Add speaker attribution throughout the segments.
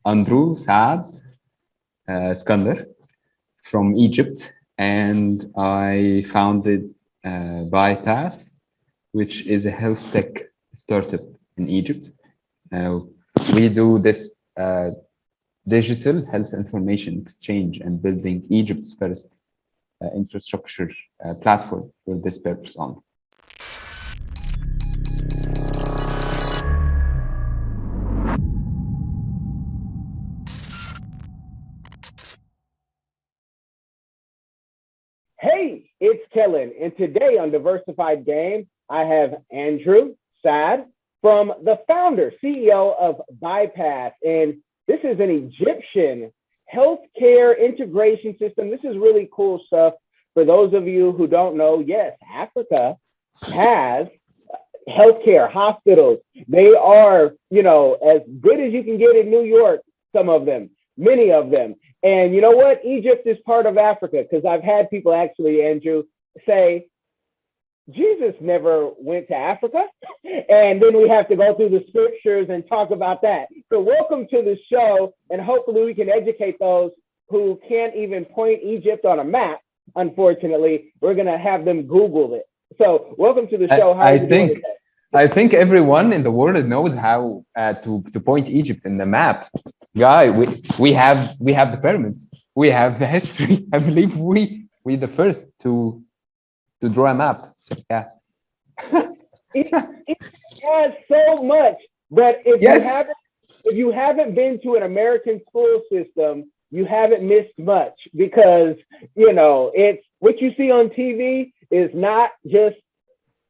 Speaker 1: Andrew Saad Skander from Egypt, and I founded Bypass, which is a health tech startup in Egypt. Uh, we do this digital health information exchange and building Egypt's first infrastructure platform for this purpose on.
Speaker 2: Hey, it's Kellen, and today on Diversified Game, I have Andrew Saad from the founder, CEO of Bypass, and this is an Egyptian healthcare integration system. This is really cool stuff. For those of you who don't know, yes, Africa has healthcare hospitals. They are, as good as you can get in New York, some of them, many of them. And you know what? Egypt is part of Africa, because I've had people actually, Andrew, say, Jesus never went to Africa. And then we have to go through the scriptures and talk about that. So welcome to the show. And hopefully we can educate those who can't even point Egypt on a map. Unfortunately, we're going to have them Google it. So welcome to the show. How are you doing today?
Speaker 1: I think everyone in the world knows how to point Egypt in the map. Guy, we have the pyramids. We have the history. I believe we the first to draw a map. Yeah.
Speaker 2: it has so much, but if you haven't been to an American school system, you haven't missed much, because it's what you see on TV is not just,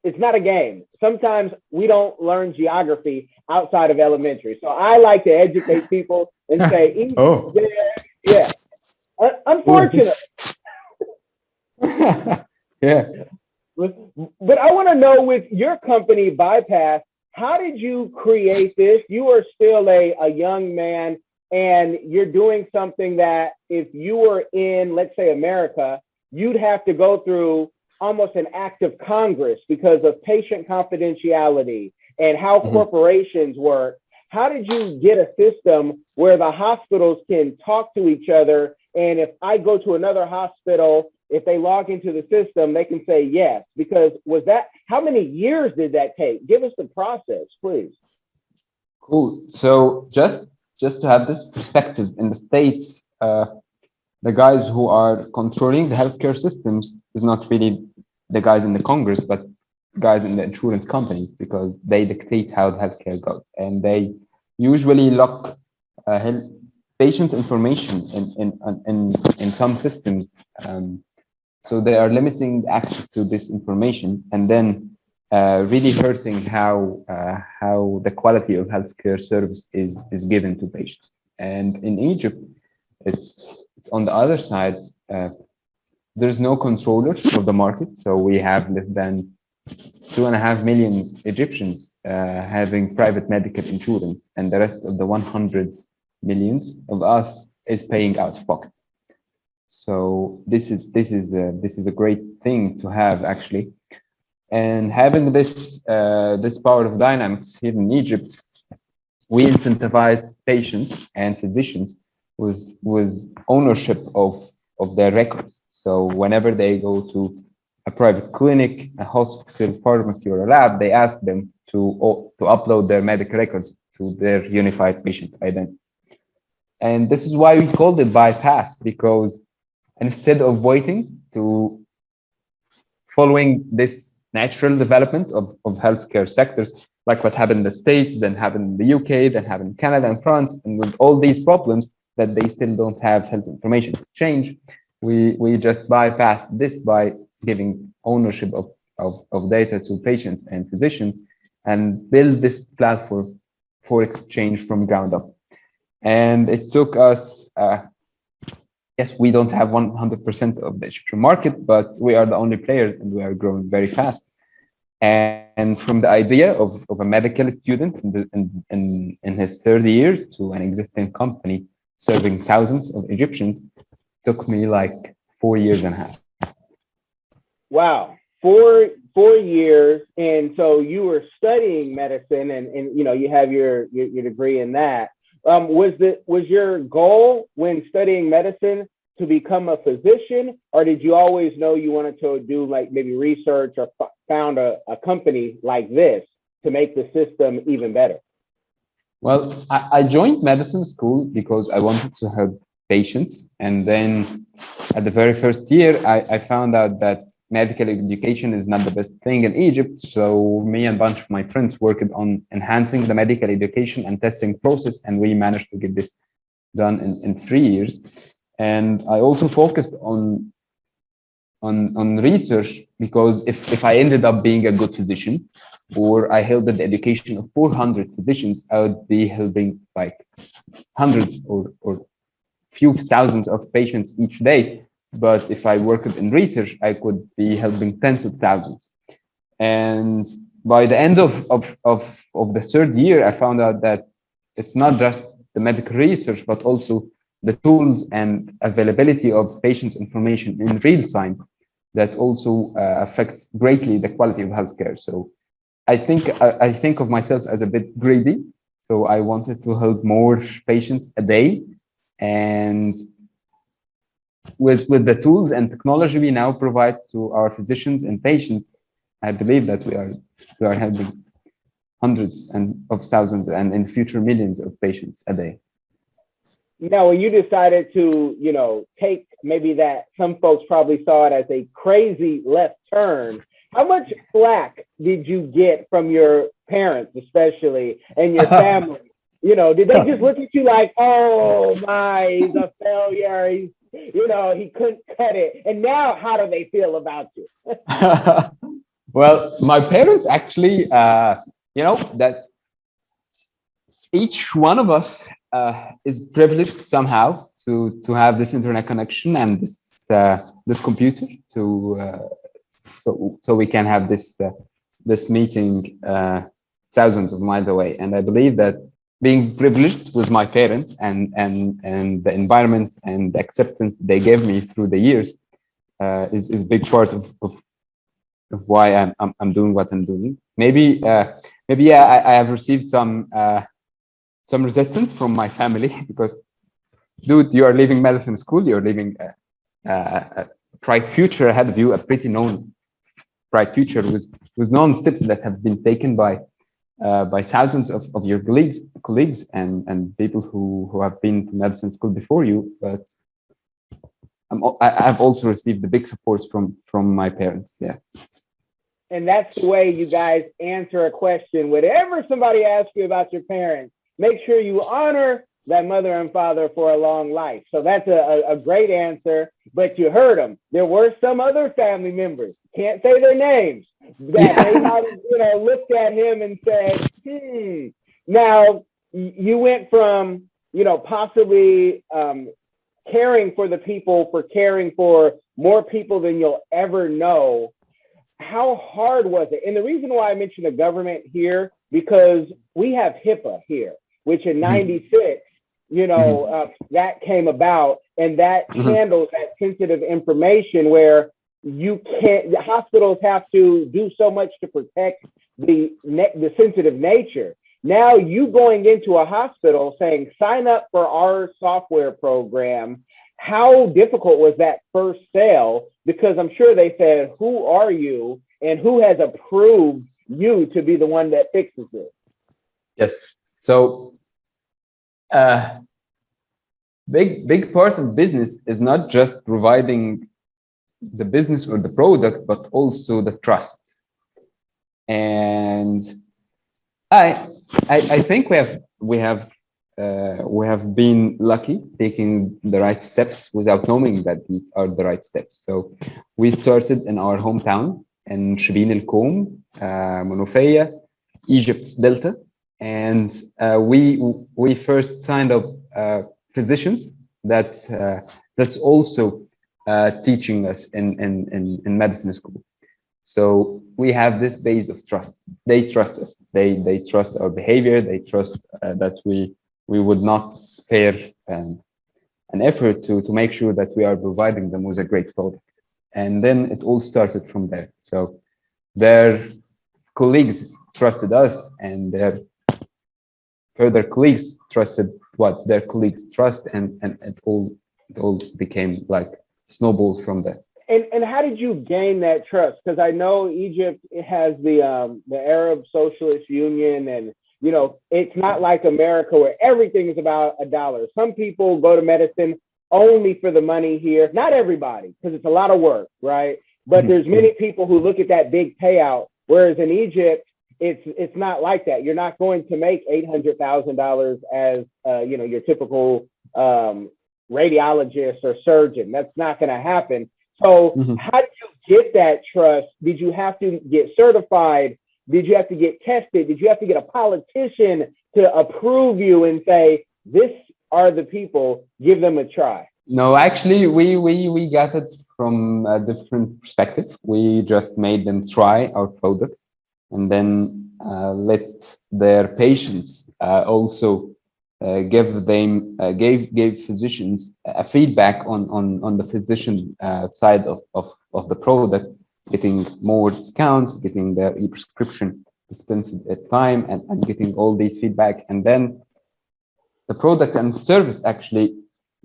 Speaker 2: it's not a game. Sometimes we don't learn geography outside of elementary. So I like to educate people and say,
Speaker 1: oh,
Speaker 2: yeah. Unfortunately.
Speaker 1: yeah.
Speaker 2: But I want to know, with your company, Bypass, how did you create this? You are still a young man, and you're doing something that if you were in, let's say, America, you'd have to go through almost an act of Congress because of patient confidentiality and how corporations work. How did you get a system where the hospitals can talk to each other? And if I go to another hospital, if they log into the system, they can say yes. Because how many years did that take? Give us the process, please.
Speaker 1: Cool. So just to have this perspective, in the States, the guys who are controlling the healthcare systems is not really the guys in the Congress, but guys in the insurance companies, because they dictate how the healthcare goes, and they usually lock patients' information in some systems. So they are limiting access to this information, and then really hurting how the quality of healthcare service is given to patients. And in Egypt, it's on the other side. There's no controllers of the market, so we have less than 2.5 million Egyptians having private medical insurance, and the rest of the 100 millions of us is paying out of pocket. So this is a great thing to have, actually, and having this power of dynamics here in Egypt, we incentivize patients and physicians with ownership of their records. So whenever they go to a private clinic, a hospital, pharmacy, or a lab, they ask them to upload their medical records to their unified patient identity. And this is why we called it Bypass, because instead of waiting to following this natural development of healthcare sectors, like what happened in the States, then happened in the UK, then happened in Canada and France, and with all these problems that they still don't have health information exchange, we just bypass this by giving ownership of data to patients and physicians, and build this platform for exchange from ground up. And it took us, yes, we don't have 100% of the Egyptian market, but we are the only players, and we are growing very fast. And from the idea of a medical student in his third year to an existing company serving thousands of Egyptians, took me like 4 years and a half.
Speaker 2: Wow, 4 years. And so you were studying medicine, and you have your degree in that. Was your goal when studying medicine to become a physician, or did you always know you wanted to do like maybe research or found a company like this to make the system even better?
Speaker 1: Well, I joined medicine school because I wanted to help patients. And then at the very first year, I found out that medical education is not the best thing in Egypt. So me and a bunch of my friends worked on enhancing the medical education and testing process. And we managed to get this done in 3 years. And I also focused on research because if I ended up being a good physician or I held the education of 400 physicians, I would be helping like hundreds or few thousands of patients each day. But if I worked in research, I could be helping tens of thousands. And by the end of the third year, I found out that it's not just the medical research, but also the tools and availability of patients' information in real time that also affects greatly the quality of healthcare. So I think of myself as a bit greedy. So I wanted to help more patients a day, and with the tools and technology we now provide to our physicians and patients, I believe that we are helping hundreds and of thousands and in future millions of patients a day.
Speaker 2: Now, when you decided to, take maybe that some folks probably saw it as a crazy left turn, how much flack did you get from your parents, especially, and your family? Did they just look at you like, oh my, he's a failure. He couldn't cut it. And now how do they feel about you?
Speaker 1: Well, my parents actually, that each one of us is privileged somehow to have this internet connection and this computer so we can have this meeting thousands of miles away. And I believe that being privileged with my parents and the environment and the acceptance they gave me through the years is a big part of why I'm doing what I'm doing. Maybe yeah, I have received some resistance from my family because, dude, you are leaving medicine school, you're leaving a bright future ahead of you, a pretty known bright future with known steps that have been taken by thousands of your colleagues and people who have been to medicine school before you. But I've also received the big support from my parents. Yeah.
Speaker 2: And that's the way you guys answer a question. Whenever somebody asks you about your parents, make sure you honor that mother and father for a long life. So that's a great answer, but you heard them. There were some other family members, can't say their names, that they might have, looked at him and said, Now, you went from, possibly caring for the people for caring for more people than you'll ever know. How hard was it? And the reason why I mentioned the government here, because we have HIPAA here, which in '96, that came about, and that handles that sensitive information where the hospitals have to do so much to protect the sensitive nature. Now you going into a hospital saying, sign up for our software program. How difficult was that first sale? Because I'm sure they said, who are you and who has approved you to be the one that fixes it?
Speaker 1: Yes. So big part of business is not just providing the business or the product, but also the trust. And I think we have been lucky taking the right steps without knowing that these are the right steps. So we started in our hometown in Shibin El Koum, Monofia, Egypt's Delta, and we first signed up physicians that's also teaching us in medicine school. So we have this base of trust. They trust us. They trust our behavior. They trust that we would not spare an effort to make sure that we are providing them with a great product. And then it all started from there. So their colleagues trusted us, and their further colleagues trusted what their colleagues trust, and it all became like snowball from there.
Speaker 2: And how did you gain that trust? Because I know Egypt has the Arab Socialist Union, and it's not like America where everything is about a dollar. Some people go to medicine only for the money here. Not everybody, because it's a lot of work, right? But there's many people who look at that big payout. Whereas in Egypt, it's not like that. You're not going to make $800,000 as your typical radiologist or surgeon. That's not going to happen. So how did you get that trust? Did you have to get certified? Did you have to get tested? Did you have to get a politician to approve you and say, this are the people, give them a try?
Speaker 1: No, actually, we got it from a different perspective. We just made them try our products, and then let their patients also gave physicians a feedback on the physician side of the product, getting more discounts, getting their e-prescription dispensed at time, and getting all these feedback, and then the product and service actually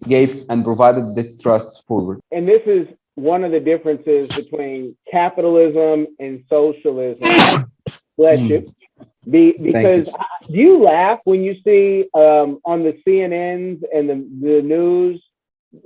Speaker 1: gave and provided this trust forward.
Speaker 2: And this is one of the differences between capitalism and socialism. Bless you. Because you laugh when you see on the CNNs and the news,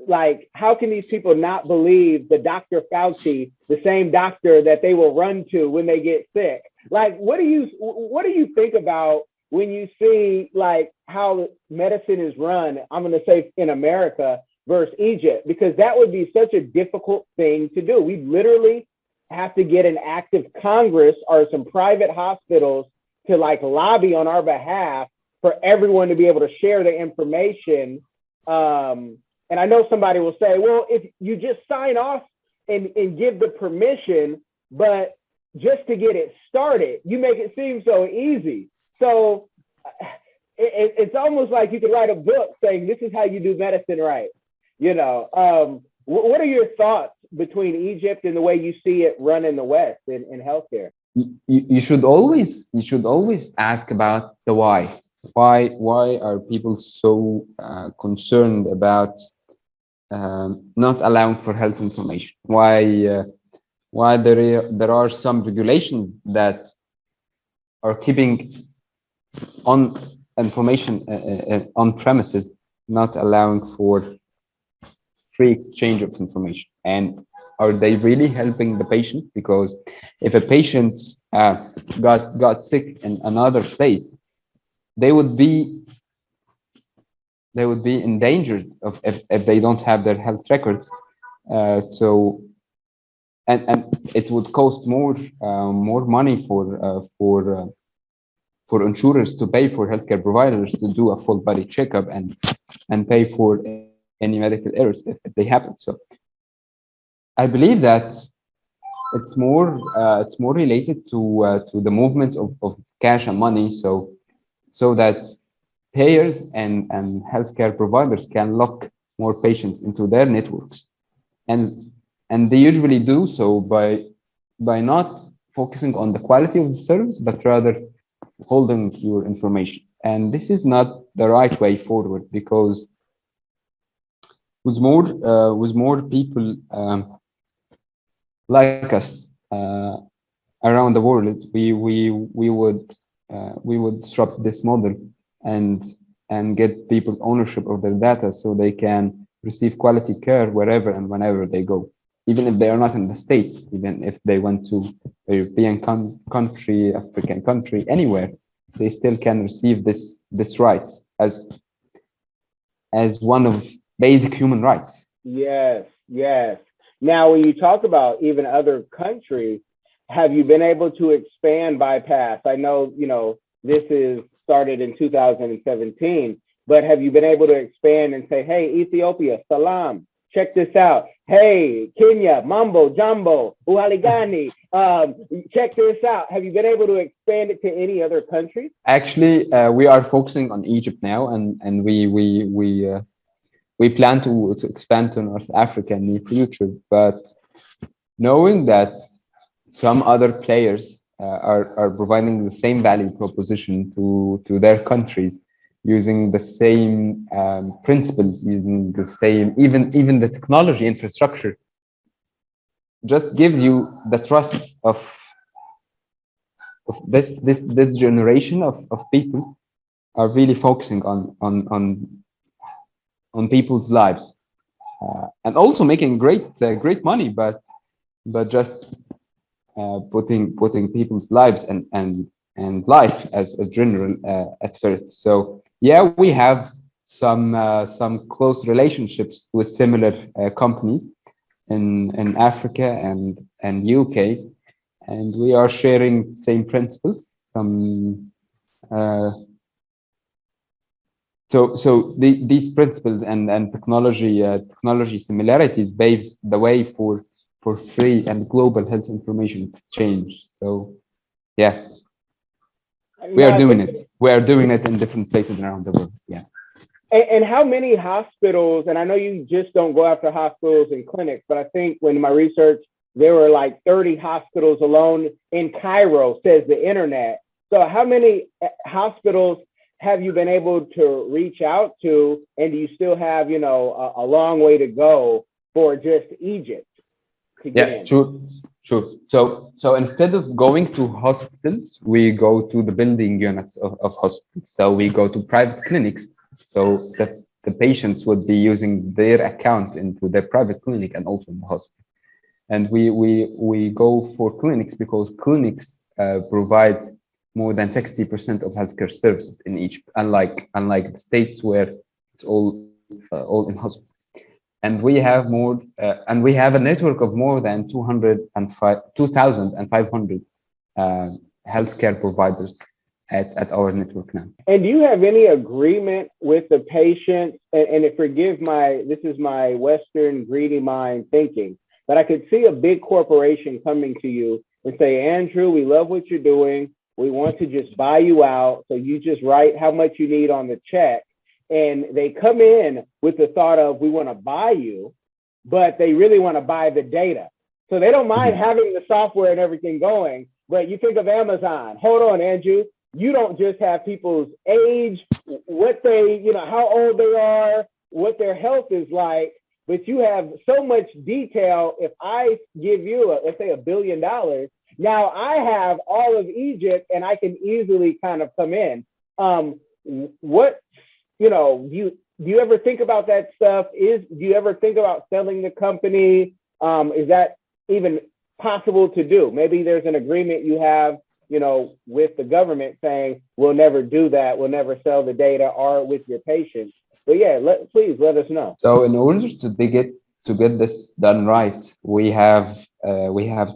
Speaker 2: like, how can these people not believe the Dr. Fauci, the same doctor that they will run to when they get sick? Like, what do you think about when you see like how medicine is run? I'm going to say in America versus Egypt, because that would be such a difficult thing to do. We literally have to get an act of Congress or some private hospitals to like lobby on our behalf for everyone to be able to share the information. And I know somebody will say, well, if you just sign off and give the permission, but just to get it started, you make it seem so easy. So it's almost like you could write a book saying, this is how you do medicine right. What are your thoughts between Egypt and the way you see it run in the West in healthcare?
Speaker 1: You should always ask about the why. Why are people so concerned about not allowing for health information? Why there are some regulations that are keeping on information on premises, not allowing for free exchange of information? And are they really helping the patient? Because if a patient got sick in another place, they would be endangered of if they don't have their health records. So and it would cost more money for insurers to pay for healthcare providers to do a full body checkup and pay for any medical errors if they happen. So I believe that it's more related to the movement of cash and money, so that payers and healthcare providers can lock more patients into their networks, and they usually do so by not focusing on the quality of the service, but rather holding your information. And this is not the right way forward, because with more people like us around the world, we would disrupt this model and get people ownership of their data, so they can receive quality care wherever and whenever they go, even if they are not in the States, even if they went to a European country, African country, anywhere, they still can receive this right as one of basic human rights.
Speaker 2: Yes. Now, when you talk about even other countries, have you been able to expand bypass? I know, this is started in 2017, but have you been able to expand and say, hey, Ethiopia, salam, check this out. Hey, Kenya, mambo, jumbo, uhaligani, check this out. Have you been able to expand it to any other countries?
Speaker 1: Actually, we are focusing on Egypt now, and we plan to expand to North Africa in the future, but knowing that some other players are providing the same value proposition to their countries, using the same principles, using the same, even the technology infrastructure, just gives you the trust of this generation of people are really focusing on people's lives, and also making great money, but just putting people's lives and life as a general at first. So yeah, we have some close relationships with similar companies in Africa and UK, and we are sharing same principles. Uh, these principles and technology similarities paves the way for free and global health information exchange. So yeah, we are
Speaker 2: Now,
Speaker 1: doing it. We are doing it in different places around the world. Yeah.
Speaker 2: and how many hospitals, and I know you just don't go after hospitals and clinics, but I think when my research, there were like 30 hospitals alone in Cairo, says the internet. So how many hospitals have you been able to reach out to? And do you still have, a long way to go for just Egypt to get
Speaker 1: Yeah,
Speaker 2: in?
Speaker 1: sure. So instead of going to hospitals, we go to the building units of hospitals. So we go to private clinics. So the patients would be using their account into their private clinic and also in the hospital. And we go for clinics because clinics provide more than 60% of healthcare services in Egypt, unlike the states where it's all in hospitals. And we have we have a network of more than 2,500 uh, healthcare providers at our network now.
Speaker 2: And do you have any agreement with the patient? And forgive this is my Western greedy mind thinking, but I could see a big corporation coming to you and say, Andrew, we love what you're doing. We want to just buy you out. So you just write how much you need on the check. And they come in with the thought of, we want to buy you, but they really want to buy the data. So they don't mind having the software and everything going. But you think of Amazon. Hold on, Andrew. You don't just have people's age, what they, how old they are, what their health is like, but you have so much detail. If I give you, let's say $1 billion, now I have all of Egypt and I can easily kind of come in. What, do you ever think about that stuff? Do you ever think about selling the company? Is that even possible to do? Maybe there's an agreement you have, with the government saying, we'll never do that. We'll never sell the data or with your patients. But yeah, please let us know.
Speaker 1: So in order to get this done right, we have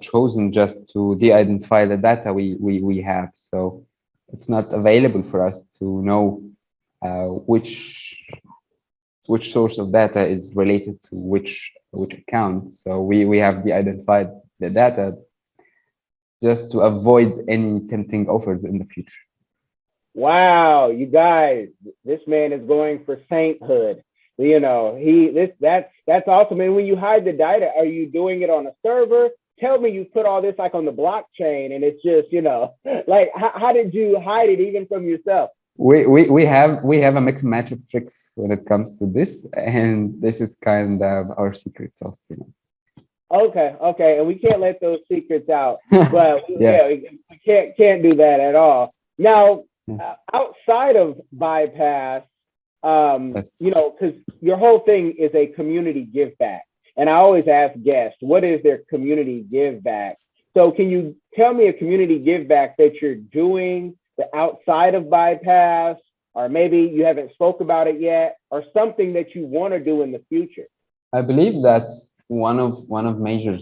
Speaker 1: chosen just to de-identify the data we have. So it's not available for us to know which source of data is related to which account. So we have de-identified the data just to avoid any tempting offers in the future.
Speaker 2: Wow, you guys, this man is going for sainthood. That's awesome. And when you hide the data, are you doing it on a server? Tell me you put all this like on the blockchain and it's just, like how did you hide it even from yourself?
Speaker 1: We have a mix and match of tricks when it comes to this, and this is kind of our secret sauce,
Speaker 2: Okay, and we can't let those secrets out, but
Speaker 1: yes.
Speaker 2: we can't do that at all. Now, outside of bypass,
Speaker 1: Yes.
Speaker 2: because your whole thing is a community give back, and I always ask guests, what is their community give back? So, can you tell me a community give back that you're doing outside of bypass, or maybe you haven't spoke about it yet, or something that you want to do in the future?
Speaker 1: I believe that one of major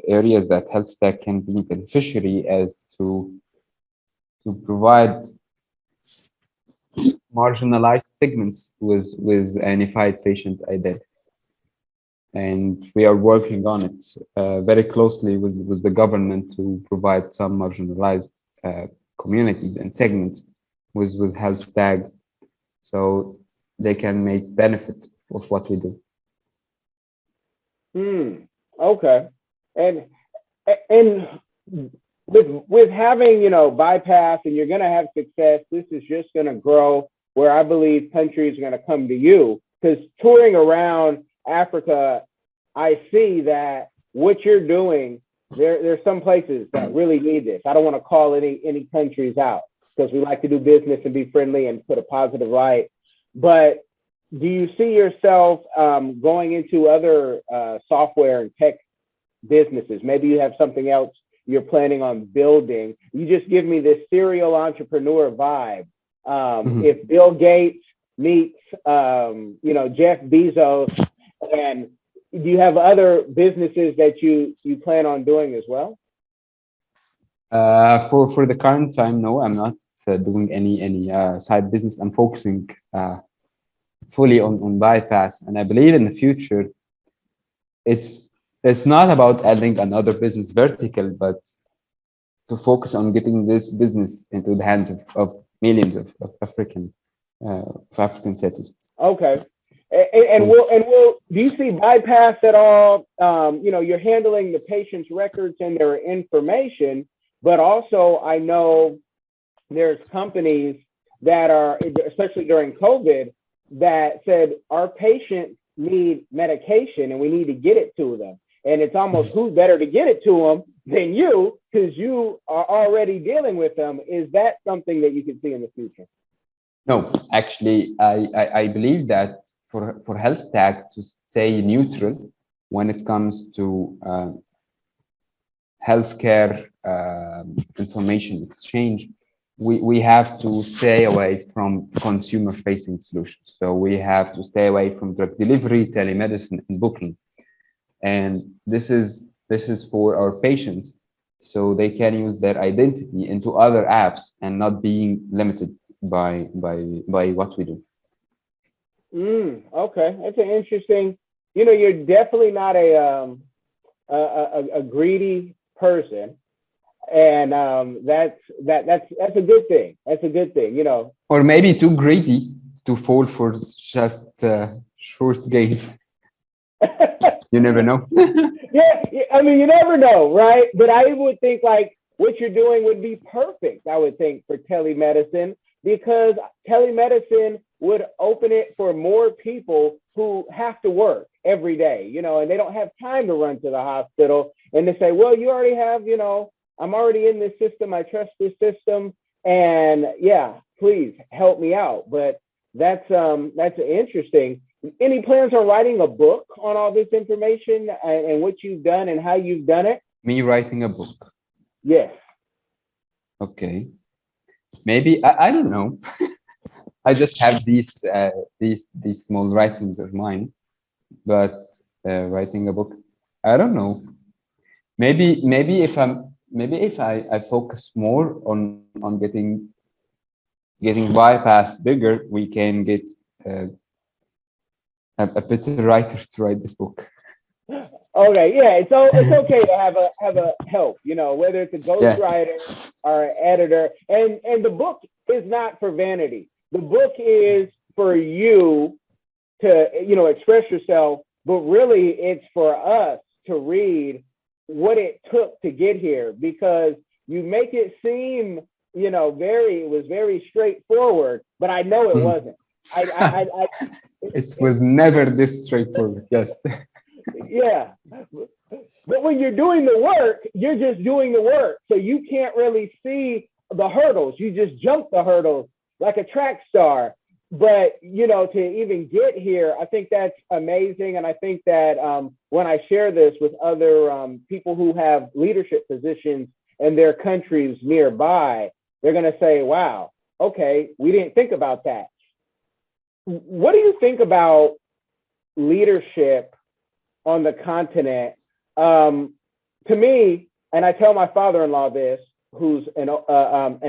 Speaker 1: areas that health tech can be beneficiary is to provide marginalized segments with a unified patient identity, and we are working on it very closely with the government to provide some marginalized communities and segments with health tags, so they can make benefit of what we do.
Speaker 2: Okay, and with having, bypass, and you're going to have success, this is just going to grow, where I believe countries are going to come to you, because touring around Africa, I see that what you're doing, there's some places that really need this. I don't want to call any countries out, because we like to do business and be friendly and put a positive light. But do you see yourself going into other software and tech businesses? Maybe you have something else you're planning on building. You just give me this serial entrepreneur vibe. If Bill Gates meets, Jeff Bezos, and do you have other businesses that you plan on doing as well?
Speaker 1: For the current time, no, I'm not doing any side business. I'm focusing fully on bypass, and I believe in the future, it's not about adding another business vertical, but to focus on getting this business into the hands of millions of African citizens.
Speaker 2: Okay. And will do you see bypass at all? You're handling the patient's records and their information, but also I know there's companies that are, especially during COVID, that said our patients need medication and we need to get it to them. And it's almost who's better to get it to them than you, because you are already dealing with them. Is that something that you can see in the future?
Speaker 1: No, actually, I believe that for health tech to stay neutral when it comes to healthcare information exchange, we have to stay away from consumer-facing solutions. So we have to stay away from drug delivery, telemedicine, and booking. And this is for our patients, so they can use their identity into other apps and not being limited by what we do.
Speaker 2: Okay, that's an interesting. You're definitely not a greedy person, and that's a good thing. That's a good thing.
Speaker 1: Or maybe too greedy to fall for just short gains. You never know.
Speaker 2: Yeah, I mean, you never know, right? But I would think like what you're doing would be perfect, I would think, for telemedicine, because telemedicine would open it for more people who have to work every day, and they don't have time to run to the hospital and to say, well, you already have, I'm already in this system. I trust this system. And yeah, please help me out. But that's interesting. Any plans on writing a book on all this information and what you've done and how you've done it?
Speaker 1: Me writing a book.
Speaker 2: Yes.
Speaker 1: Okay. Maybe I don't know. I just have these small writings of mine, but writing a book, I don't know. Maybe if I focus more on getting bypass bigger, we can get a better writer to write this book.
Speaker 2: Okay, yeah, so it's okay to have a help, whether it's a ghostwriter or an editor, and the book is not for vanity. The book is for you to express yourself, but really it's for us to read what it took to get here, because you make it seem it was very straightforward, but I know it wasn't.
Speaker 1: It was never this straightforward. Yes.
Speaker 2: Yeah. But when you're doing the work, you're just doing the work. So you can't really see the hurdles. You just jump the hurdles like a track star. But, to even get here, I think that's amazing. And I think that when I share this with other people who have leadership positions in their countries nearby, they're going to say, wow, okay, we didn't think about that. What do you think about leadership on the continent? To me, and I tell my father-in-law this, who's an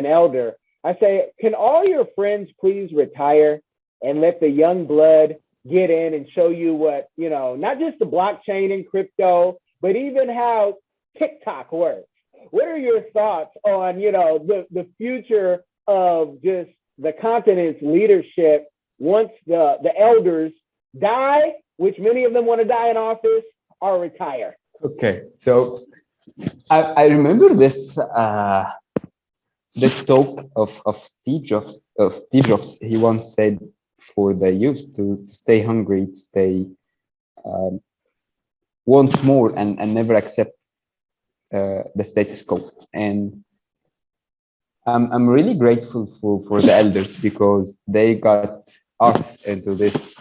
Speaker 2: elder, I say, can all your friends please retire and let the young blood get in and show you what, not just the blockchain and crypto, but even how TikTok works? What are your thoughts on, the future of just the continent's leadership once the elders die, which many of them want to die in office, or retire?
Speaker 1: Okay, so I remember this talk of Steve Jobs. He once said for the youth to stay hungry, to stay want more, and never accept the status quo. And I'm really grateful for the elders because they got us into this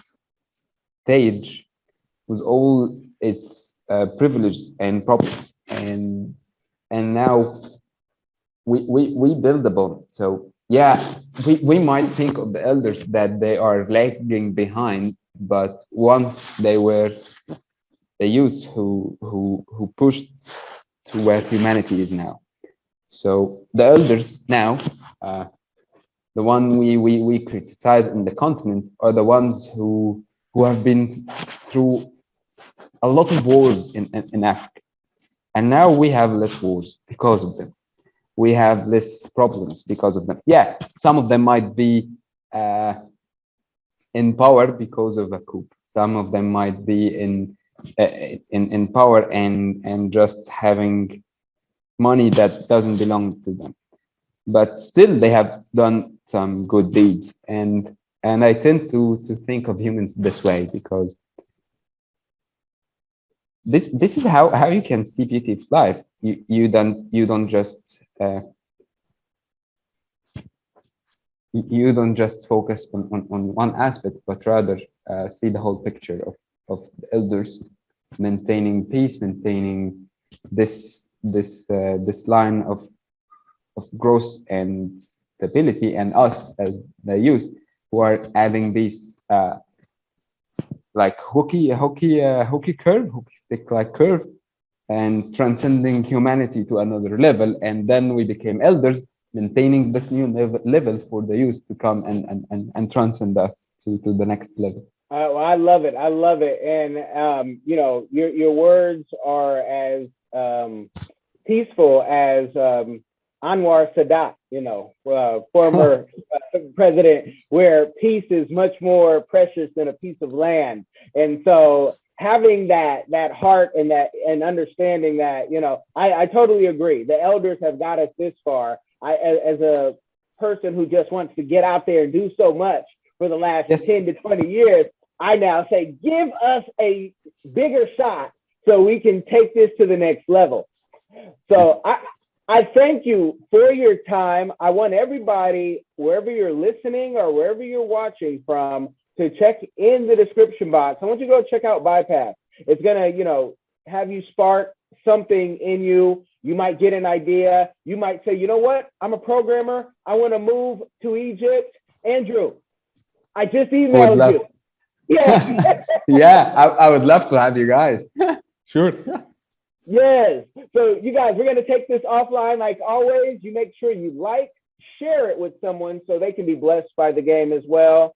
Speaker 1: stage with all its privileges and problems, and now we build a bond. So yeah, we might think of the elders that they are lagging behind, but once they were the youth who pushed to where humanity is now. So the elders now, uh, the one we criticize in the continent, are the ones who have been through a lot of wars in Africa, and now we have less wars because of them. We have less problems because of them. Yeah, some of them might be uh, in power because of a coup. Some of them might be in power and just having money that doesn't belong to them. But still, they have done some good deeds, and I tend to think of humans this way because this is how you can see beauty of life. You don't just you don't just focus on one aspect, but rather see the whole picture of the elders maintaining peace, maintaining this line of growth and stability, and us as the youth who are adding these like hockey stick like curve, and transcending humanity to another level. And then we became elders, maintaining this new level for the youth to come and transcend us to the next level.
Speaker 2: Well, I love it. I love it. And your words are as peaceful as Anwar Sadat, former president, where peace is much more precious than a piece of land. And so having that heart and understanding that, I totally agree. The elders have got us this far. As a person who just wants to get out there and do so much for the last
Speaker 1: Yes.
Speaker 2: 10 to 20 years, I now say, give us a bigger shot so we can take this to the next level. So I thank you for your time. I want everybody, wherever you're listening or wherever you're watching from, to check in the description box. I want you to go check out Bypass. It's going to, have you spark something in you. You might get an idea. You might say, you know what? I'm a programmer. I want to move to Egypt. Andrew, I just
Speaker 1: I would
Speaker 2: emailed
Speaker 1: love.
Speaker 2: you. Yeah.
Speaker 1: Yeah, I would love to have you guys. Sure.
Speaker 2: Yes. So you guys, we're going to take this offline like always. You make sure you like, share it with someone so they can be blessed by the game as well.